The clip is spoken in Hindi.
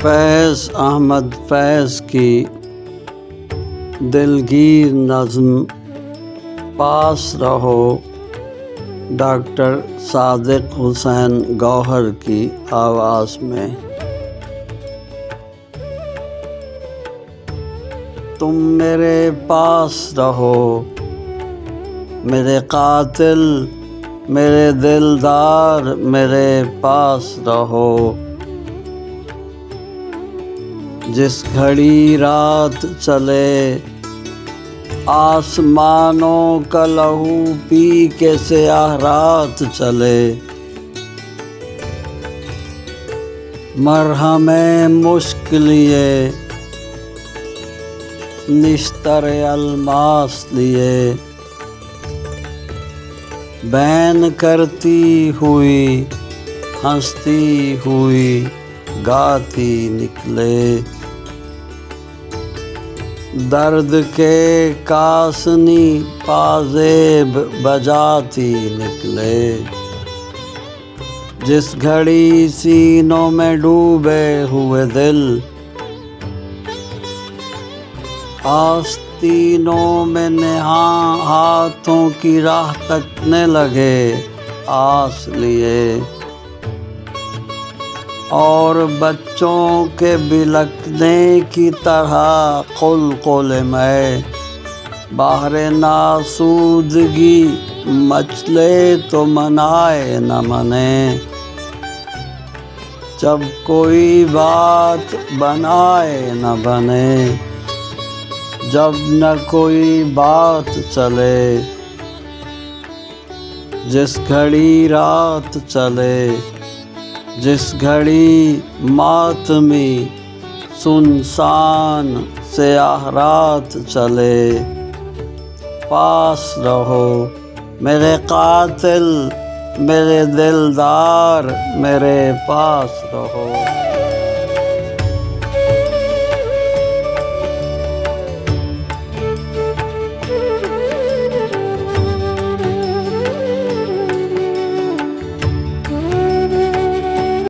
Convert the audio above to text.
फैज़ अहमद फैज़ की दिलगीर नज़्म पास रहो डॉक्टर सादिक हुसैन गौहर की आवाज़ में। तुम मेरे पास रहो मेरे कातिल मेरे दिलदार, मेरे पास रहो। जिस घड़ी रात चले आसमानों का लहू पी के स्याह रात चले। मरहमे मुश्क लिए निश्तर अलमास लिए, बैन करती हुई हंसती हुई गाती निकले। दर्द के कासनी पाजेब बजाती निकले। जिस घड़ी सीनों में डूबे हुए दिल आस्तीनों में नेहा हाथों की राह तकने लगे आस लिए। और बच्चों के बिलखने की तरह कुल में बाहर नासूदगी मचले तो मनाए न मने। जब कोई बात बनाए न बने, जब न कोई बात चले। जिस घड़ी रात चले, जिस घड़ी मातमी सुनसान स्याह रात चले। पास रहो मेरे कातिल मेरे दिलदार, मेरे पास रहो।